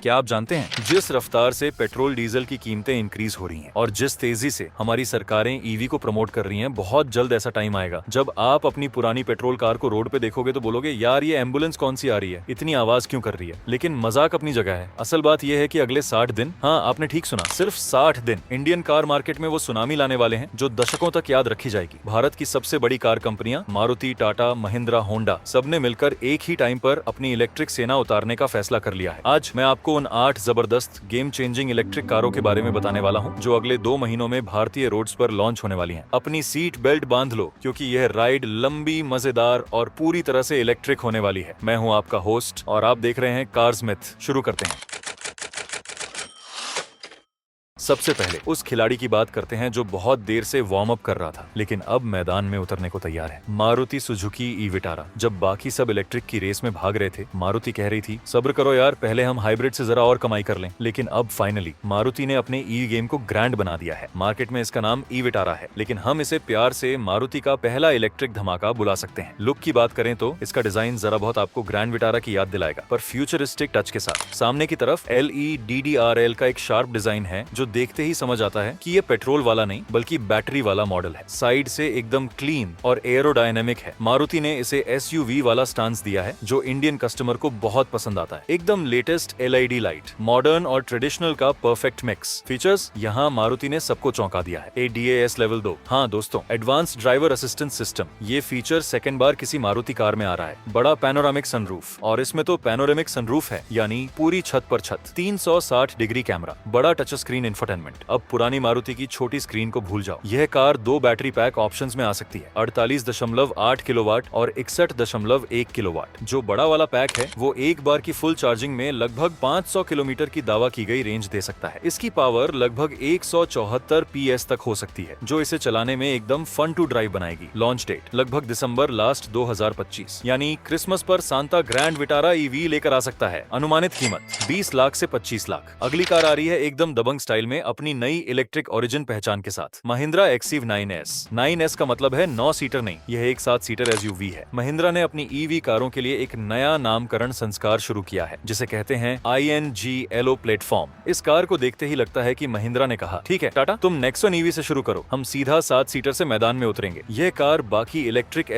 क्या आप जानते हैं जिस रफ्तार से पेट्रोल डीजल की कीमतें इंक्रीज हो रही हैं और जिस तेजी से हमारी सरकारें ईवी को प्रमोट कर रही हैं, बहुत जल्द ऐसा टाइम आएगा जब आप अपनी पुरानी पेट्रोल कार को रोड पे देखोगे तो बोलोगे यार ये एम्बुलेंस कौन सी आ रही है, इतनी आवाज क्यों कर रही है। लेकिन मजाक अपनी जगह है, असल बात यह है कि अगले 60 दिन, हाँ आपने ठीक सुना, सिर्फ 60 दिन इंडियन कार मार्केट में वो सुनामी लाने वाले हैं जो दशकों तक याद रखी जाएगी। भारत की सबसे बड़ी कार कंपनियां मारुति, टाटा, महिंद्रा, होंडा सबने मिलकर एक ही टाइम पर अपनी इलेक्ट्रिक सेना उतारने का फैसला कर लिया है। आज मैं आपको उन 8 जबरदस्त गेम चेंजिंग इलेक्ट्रिक कारों के बारे में बताने वाला हूं जो अगले 2 महीनों में भारतीय रोड्स पर लॉन्च होने वाली हैं। अपनी सीट बेल्ट बांध लो क्योंकि यह राइड लंबी, मजेदार और पूरी तरह से इलेक्ट्रिक होने वाली है। मैं हूं आपका होस्ट और आप देख रहे हैं कार्स मिथ। शुरू करते हैं। सबसे पहले उस खिलाड़ी की बात करते हैं जो बहुत देर से वार्म अप कर रहा था लेकिन अब मैदान में उतरने को तैयार है। Maruti Suzuki e Vitara. जब बाकी सब इलेक्ट्रिक की रेस में भाग रहे थे, मारुति कह रही थी सब्र करो यार, पहले हम हाइब्रिड से जरा और कमाई कर लें। लेकिन अब फाइनली मारुति ने अपने ई गेम को ग्रैंड बना दिया है। मार्केट में इसका नाम ई विटारा है, लेकिन हम इसे प्यार से मारुति का पहला इलेक्ट्रिक धमाका बुला सकते हैं। लुक की बात करें तो इसका डिजाइन जरा बहुत आपको ग्रैंड विटारा की याद दिलाएगा, पर फ्यूचरिस्टिक टच के साथ। सामने की तरफ LEDDRL का एक शार्प डिजाइन है जो देखते ही समझ आता है कि ये पेट्रोल वाला नहीं बल्कि बैटरी वाला मॉडल है। साइड से एकदम क्लीन और एरोडायनेमिक है। मारुति ने इसे SUV वाला स्टांस दिया है जो इंडियन कस्टमर को बहुत पसंद आता है। एकदम लेटेस्ट LED लाइट, मॉडर्न और ट्रेडिशनल का परफेक्ट मिक्स। फीचर्स, यहाँ मारुति ने सबको चौंका दिया है। ADAS level 2। हाँ दोस्तों, एडवांस ड्राइवर असिस्टेंस सिस्टम। ये फीचर सेकंड बार किसी मारुति कार में आ रहा है। बड़ा पैनोरामिक सनरूफ, और इसमें तो पैनोरामिक सनरूफ है यानी पूरी छत पर छत। 360 डिग्री कैमरा, बड़ा टच स्क्रीन इंफोटेनमेंट। अब पुरानी मारुति की छोटी स्क्रीन को भूल जाओ। यह कार 2 बैटरी पैक ऑप्शंस में आ सकती है, 48.8 किलोवाट और 61.1 किलोवाट। जो बड़ा वाला पैक है वो एक बार की फुल चार्जिंग में लगभग 500 किलोमीटर की दावा की गई रेंज दे सकता है। इसकी पावर लगभग 174 PS तक हो सकती है, जो इसे चलाने में एकदम फन टू ड्राइव बनाएगी। लॉन्च डेट लगभग दिसंबर लास्ट 2025, यानी क्रिसमस पर सांता ग्रैंड विटारा EV लेकर आ सकता है। अनुमानित कीमत 20 लाख से 25 लाख। अगली कार आ रही है एकदम दबंग स्टाइल में अपनी नई इलेक्ट्रिक ओरिजिन पहचान के साथ। महिंद्रा एक्सीव 9S। 9S का मतलब है 9 सीटर नहीं, यह एक 7 सीटर SUV है। महिंद्रा ने अपनी EV कारों के लिए एक नया नामकरण संस्कार शुरू किया है जिसे कहते हैं INGLO प्लेटफॉर्म। इस कार को देखते ही लगता है कि महिंद्रा ने कहा ठीक है टाटा, तुम नेक्सॉन EV से शुरू करो, हम सीधा 7 सीटर से मैदान में उतरेंगे। यह कार बाकी इलेक्ट्रिक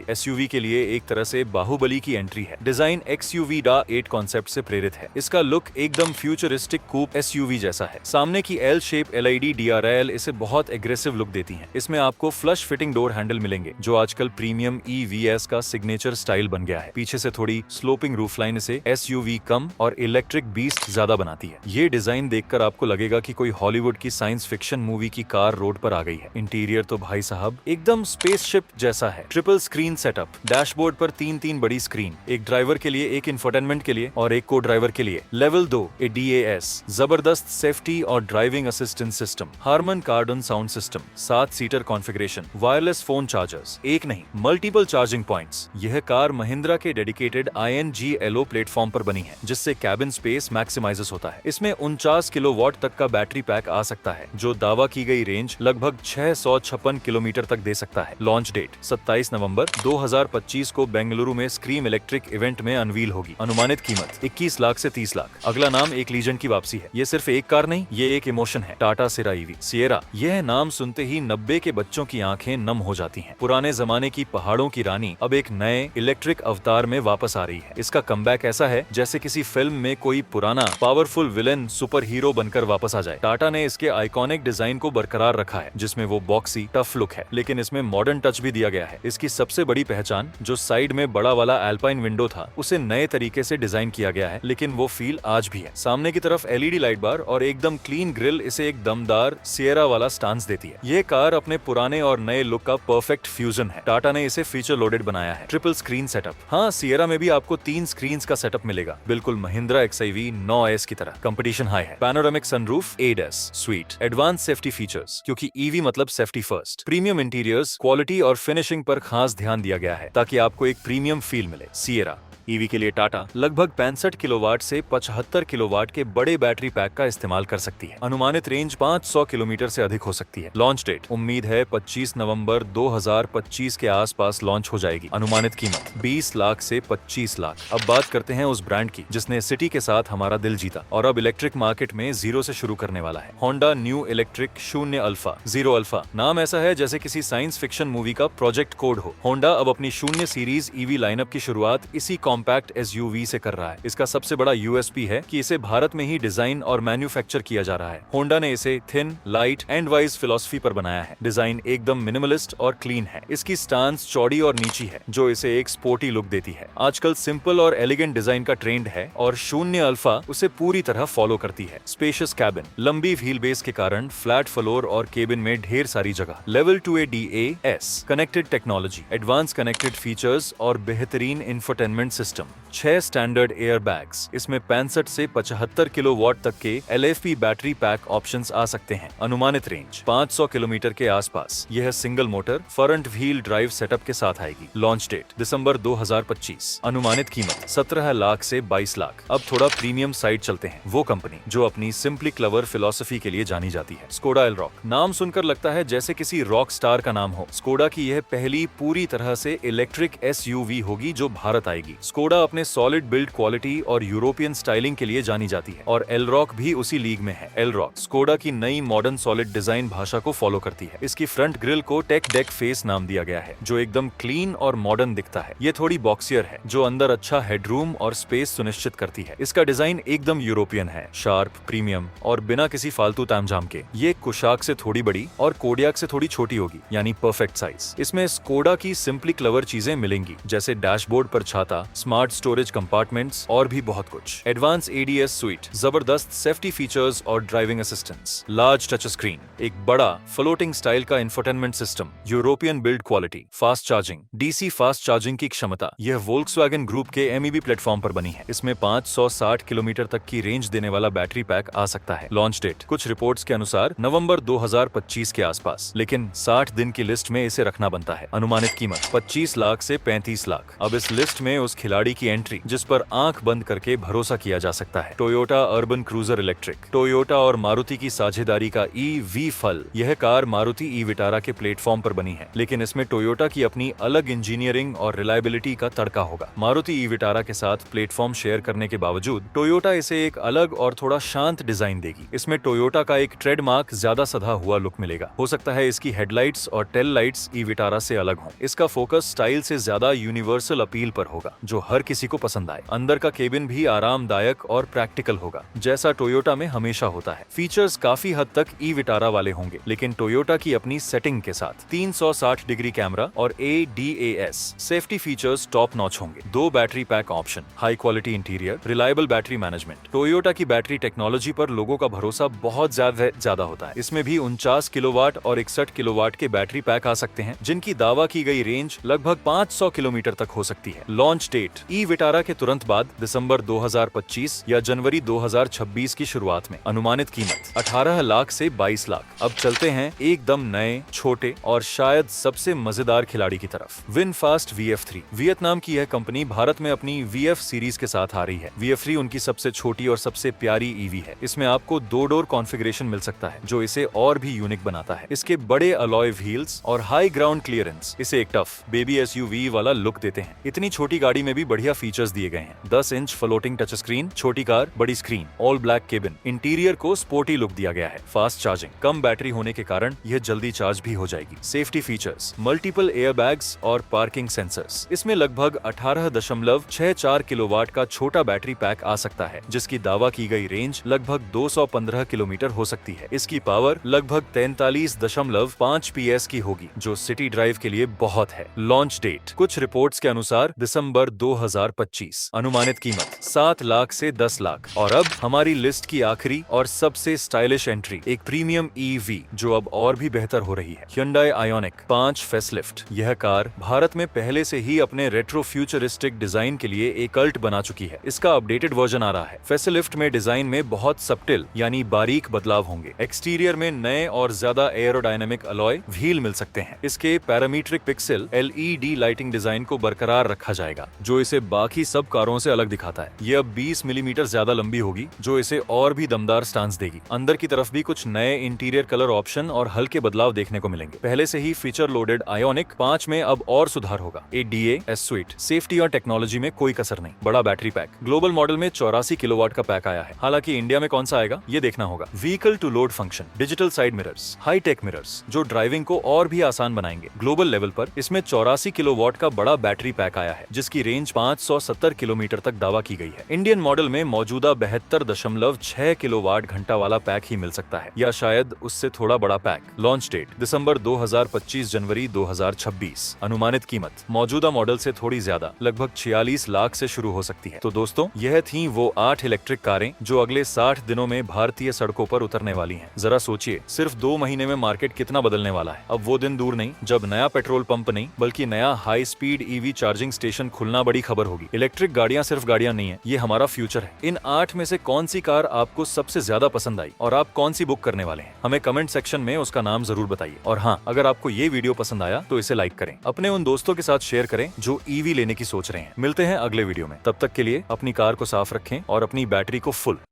SUV के लिए एक तरह से बाहुबली की एंट्री है। डिजाइन XUV-8 कॉन्सेप्ट से प्रेरित है। इसका लुक एकदम फ्यूचरिस्टिक कूप SUV जैसा है। सामने की L शेप LEDDRL इसे बहुत एग्रेसिव लुक देती हैं। इसमें आपको फ्लश फिटिंग डोर हैंडल मिलेंगे जो आजकल प्रीमियम EVs का सिग्नेचर स्टाइल बन गया है। पीछे से थोड़ी स्लोपिंग रूफलाइन इसे SUV कम और इलेक्ट्रिक बीस्ट ज्यादा बनाती है। ये डिजाइन देखकर आपको लगेगा कि कोई हॉलीवुड की साइंस फिक्शन मूवी की कार रोड पर आ गई है। इंटीरियर तो भाई साहब एकदम स्पेसशिप जैसा है। ट्रिपल स्क्रीन सेटअप, डैशबोर्ड पर 3 बड़ी स्क्रीन, एक ड्राइवर के लिए, एक इंफोटेनमेंट के लिए और एक को ड्राइवर के लिए। लेवल 2 ADAS, जबरदस्त सेफ्टी और driving assistance system. Harman Kardon sound system, 7 seater configuration, wireless phone chargers, एक नहीं मल्टीपल चार्जिंग पॉइंट्स। यह कार महिंद्रा के डेडिकेटेड INGLO प्लेटफॉर्म पर बनी है जिससे कैबिन स्पेस मैक्सिमाइज होता है। इसमें 49 किलोवाट तक का बैटरी पैक आ सकता है जो दावा की गई रेंज लगभग 656 किलोमीटर तक दे सकता है। लॉन्च डेट 27 नवंबर 2025 को बेंगलुरु में स्क्रीम इलेक्ट्रिक इवेंट में अनवील होगी। अनुमानित कीमत 21 लाख से 30 लाख। अगला नाम एक लीजेंड की वापसी है। ये सिर्फ एक कार नहीं, ये एक इमोशन है। टाटा सियरा। यह नाम सुनते ही 90 के बच्चों की आंखें नम हो जाती हैं। पुराने जमाने की पहाड़ों की रानी अब एक नए इलेक्ट्रिक अवतार में वापस आ रही है। इसका कमबैक ऐसा है जैसे किसी फिल्म में कोई पुराना पावरफुल विलेन सुपर हीरो बनकर वापस आ जाए। टाटा ने इसके आइकॉनिक डिजाइन को बरकरार रखा है जिसमें वो बॉक्सी टफ लुक है, लेकिन इसमें मॉडर्न टच भी दिया गया है। इसकी सबसे बड़ी पहचान जो साइड में बड़ा वाला एल्पाइन विंडो था उसे नए तरीके से डिजाइन किया गया है, लेकिन वो फील आज भी है। सामने की तरफ LED लाइट बार और एकदम क्लीन ग्रिल इसे एक दमदार सियरा वाला स्टांस देती है। ये कार अपने पुराने और नए लुक का परफेक्ट फ्यूजन है। टाटा ने इसे फीचर लोडेड बनाया है। Triple screen setup. हाँ, सियरा में भी आपको 3 स्क्रीन का सेटअप मिलेगा, बिल्कुल महिंद्रा XIV 9S की तरह। कंपटीशन हाई है। Panoramic sunroof, ADAS sweet, advance safety features, क्योंकि EV मतलब safety first. Premium interiors, quality और फिनिशिंग पर खास ध्यान दिया गया है ताकि आपको एक प्रीमियम फील मिले। सियरा ईवी के लिए टाटा लगभग 65 किलोवाट से 75 किलोवाट के बड़े बैटरी पैक का इस्तेमाल कर सकती है। अनुमानित रेंज 500 किलोमीटर से अधिक हो सकती है। लॉन्च डेट उम्मीद है 25 नवंबर 2025 के आसपास लॉन्च हो जाएगी। अनुमानित कीमत 20 लाख से 25 लाख। अब बात करते हैं उस ब्रांड की जिसने सिटी के साथ हमारा दिल जीता और अब इलेक्ट्रिक मार्केट में जीरो से शुरू करने वाला है। Honda new electric 0 alpha. 0 alpha नाम ऐसा है जैसे किसी साइंस फिक्शन मूवी का प्रोजेक्ट कोड हो। होंडा अब अपनी 0 सीरीज ईवी लाइनअप की शुरुआत इसी कॉम्पैक्ट एसयूवी से कर रहा है। इसका सबसे बड़ा यूएसपी है कि इसे भारत में ही डिजाइन और मैन्युफैक्चर किया जा रहा है। होंडा ने इसे thin, light and wise philosophy पर बनाया है। डिजाइन एकदम मिनिमलिस्ट और क्लीन है। इसकी स्टांस चौड़ी और नीची है जो इसे एक स्पोर्टी लुक देती है। आजकल सिंपल और एलिगेंट डिजाइन का ट्रेंड है और 0 अल्फा उसे पूरी तरह फॉलो करती है। स्पेशियस कैबिन, लंबी व्हील बेस के कारण फ्लैट फ्लोर और केबिन में ढेर सारी जगह। Level 2 ADAS connected technology, advance connected features और बेहतरीन infotainment system. 6 standard air bags. इसमें 65 से 75 किलोवाट तक के LFP बैटरी पैक ऑप्शंस आ सकते हैं। अनुमानित रेंज 500 किलोमीटर के आसपास। यह single motor front wheel drive setup के साथ आएगी। लॉन्च डेट दिसंबर 2025। अनुमानित कीमत 17 लाख से 22 लाख। अब थोड़ा प्रीमियम साइड चलते हैं। वो कंपनी जो अपनी सिंपली क्लेवर फिलॉसफी के लिए जानी जाती है। स्कोडा एलरॉक। नाम सुनकर लगता है जैसे किसी रॉक स्टार का नाम हो। स्कोडा की यह पहली पूरी तरह से इलेक्ट्रिक SUV होगी जो भारत आएगी। स्कोडा अपने सॉलिड बिल्ड क्वालिटी और यूरोपियन स्टाइलिंग के लिए जानी जाती है और एलरॉक भी उसी लीग में है। एलरॉक स्कोडा की नई मॉडर्न सॉलिड डिजाइन भाषा को फॉलो करती है। इसकी फ्रंट ग्रिल को टेक डेक फेस नाम दिया गया है जो एकदम क्लीन और मॉडर्न दिखता है। ये थोड़ी बॉक्सियर है जो अंदर अच्छा हेडरूम और स्पेस सुनिश्चित करती है। इसका डिजाइन एकदम यूरोपियन है, शार्प, प्रीमियम और बिना किसी फालतू तामझाम के। ये कुशाक से थोड़ी बड़ी और कोडियाक से थोड़ी छोटी होगी, यानी परफेक्ट साइज। इसमें स्कोडा की सिंपली क्लेवर चीजें मिलेंगी जैसे डैशबोर्ड पर छाता, स्मार्ट स्टोरेज कंपार्टमेंट्स और भी बहुत कुछ। एडवांस ADS सुइट, जबरदस्त सेफ्टी फीचर्स और driving assistance. Large touch screen, एक बड़ा फ्लोटिंग स्टाइल का infotainment system, European build quality, fast charging, DC fast charging की क्षमता। यह वोल्क्सवैगन ग्रुप के MEB प्लेटफॉर्म पर बनी है। इसमें 560 किलोमीटर तक की रेंज देने वाला बैटरी पैक आ सकता है। लॉन्च डेट कुछ रिपोर्ट्स के अनुसार नवंबर 2025 के आसपास, लेकिन 60 दिन की लिस्ट में इसे रखना बनता है। अनुमानित कीमत 25 लाख से 35 लाख। अब इस लिस्ट में उस खिलाड़ी की एंट्री जिस पर आंख बंद करके भरोसा किया जा सकता है। Toyota urban cruiser electric. Toyota और मारुति की साझेदारी का EV फल। यह कार मारुति ई विटारा के प्लेटफॉर्म पर बनी है, लेकिन इसमें टोयोटा की अपनी अलग इंजीनियरिंग और रिलायबिलिटी का तड़का होगा। मारुति ई विटारा के साथ प्लेटफॉर्म शेयर करने के बावजूद टोयोटा इसे एक अलग और थोड़ा शांत डिजाइन देगी। इसमें टोयोटा का एक ट्रेडमार्क ज्यादा सधा हुआ लुक मिलेगा। हो सकता है इसकी हेडलाइट्स और टेल लाइट्स ई विटारा से अलग हों। इसका फोकस स्टाइल से ज्यादा यूनिवर्सल अपील पर होगा जो हर किसी को पसंद आए। अंदर का केबिन भी आरामदायक और प्रैक्टिकल होगा जैसा टोयोटा में हमेशा होता है। फीचर्स काफी हद तक ई विटारा वाले होंगे, लेकिन टोयोटा की अपनी सेटिंग के साथ। 360 डिग्री कैमरा और ADAS safety features top notch होंगे। 2 battery pack option, high quality interior, reliable battery management. Toyota की बैटरी टेक्नोलॉजी पर लोगों का भरोसा बहुत ज्यादा होता है। इसमें भी 49 किलोवाट और 61 किलोवाट के बैटरी पैक आ सकते हैं जिनकी दावा की गई रेंज लगभग 500 किलोमीटर तक हो सकती है। लॉन्च डेट ई विटारा के तुरंत बाद दिसंबर 2025 या जनवरी 2026 की शुरुआत में। अनुमानित कीमत 18 लाख से 22 लाख। अब चलते हैं एकदम नए, छोटे और शायद सबसे मजेदार खिलाड़ी की तरफ। VinFast VF3। वियतनाम की यह कंपनी भारत में अपनी VF सीरीज के साथ आ रही है। VF3 उनकी सबसे छोटी और सबसे प्यारी EV है। इसमें आपको 2 डोर कॉन्फ़िगरेशन मिल सकता है जो इसे और भी यूनिक बनाता है। इसके बड़े अलॉय व्हील्स और हाई ग्राउंड क्लियरेंस इसे एक टफ बेबी SUV वाला लुक देते हैं। इतनी छोटी गाड़ी में भी बढ़िया फीचर्स दिए गए हैं। 10 इंच फ्लोटिंग टच स्क्रीन, छोटी कार, बड़ी screen, all black cabin. Interior को स्पोर्टी लुक दिया गया है। फास्ट चार्जिंग, कम बैटरी होने के कारण यह जल्दी चार्ज भी हो जाएगी। सेफ्टी फीचर्स, मल्टीपल एयरबैग्स और पार्किंग सेंसर्स। इसमें लगभग 18.64 किलोवाट का छोटा बैटरी पैक आ सकता है जिसकी दावा की गई रेंज लगभग 215 किलोमीटर हो सकती है। इसकी पावर लगभग 43.5 PS की होगी जो सिटी ड्राइव के लिए बहुत है। लॉन्च डेट कुछ रिपोर्ट्स के अनुसार दिसंबर 2025। अनुमानित कीमत 7 लाख से 10 लाख। और अब हमारी लिस्ट की आखिरी और सबसे स्टाइलिश एंट्री, एक प्रीमियम EV जो अब और भी बेहतर हो रही है। Hyundai Ioniq 5 facelift. यह कार भारत में पहले से ही अपने रेट्रो फ्यूचरिस्टिक डिजाइन के लिए एक कल्ट बना चुकी है। इसका अपडेटेड वर्जन आ रहा है। फेसलिफ्ट में डिजाइन में बहुत सब्टिल यानी बारीक बदलाव होंगे। एक्सटीरियर में नए और ज्यादा एरोडायनेमिक अलॉय व्हील मिल सकते हैं। इसके parametric pixel LED lighting design को बरकरार रखा जाएगा जो जो इसे बाकी सब कारों से अलग दिखाता है। ये अब 20 मिलीमीटर ज्यादा लंबी होगी, जो इसे और भी दमदार स्टांस देगी। अंदर की तरफ भी कुछ नए इंटीरियर कलर ऑप्शन और हल्के बदलाव देखने को मिलेंगे। पहले से ही फीचर लोडेड आयोनिक 5 में अब और सुधार होगा। ADA S Suite, सेफ्टी और टेक्नोलॉजी में कोई कसर नहीं। बड़ा बैटरी पैक, ग्लोबल मॉडल में 84 किलोवाट का पैक आया है। हालांकि इंडिया में कौन सा आएगा ये देखना होगा। Vehicle to load function, digital side mirrors, high tech mirrors जो ड्राइविंग को और भी आसान बनाएंगे। ग्लोबल लेवल पर इसमें 84 किलोवाट का बड़ा बैटरी पैक आया है, जिसकी रेंज 570 किलोमीटर तक दावा की गई है। इंडियन मॉडल में मौजूदा 72.6 किलोवाट घंटा वाला पैक ही मिल सकता है, या शायद उससे थोड़ा बड़ा पैक। लॉन्च डेट दिसंबर 2025 जनवरी 2026। अनुमानित कीमत मौजूदा मॉडल से थोड़ी ज्यादा, लगभग 46 लाख से शुरू हो सकती है। तो दोस्तों, यह थी वो 8 इलेक्ट्रिक कारें जो अगले 60 दिनों में भारतीय सड़कों पर उतरने वाली हैं। जरा सोचिए, सिर्फ 2 महीने में मार्केट कितना बदलने वाला है। अब वो दिन दूर नहीं जब नया पेट्रोल पंप नहीं बल्कि नया high speed EV charging station खुलना बड़ी खबर होगी। इलेक्ट्रिक गाड़ियां सिर्फ गाड़ियां नहीं है, ये हमारा फ्यूचर है। इन 8 में से कौन सी कार आपको सबसे ज्यादा पसंद आई और आप कौन सी बुक करने वाले हैं? हमें कमेंट सेक्शन में उसका नाम जरूर बताइए। और हाँ, अगर आपको ये वीडियो पसंद आया तो इसे लाइक करें, अपने उन दोस्तों के साथ शेयर करें जो EV लेने की सोच रहे हैं। मिलते हैं अगले वीडियो में, तब तक के लिए अपनी कार को साफ रखें और अपनी बैटरी को फुल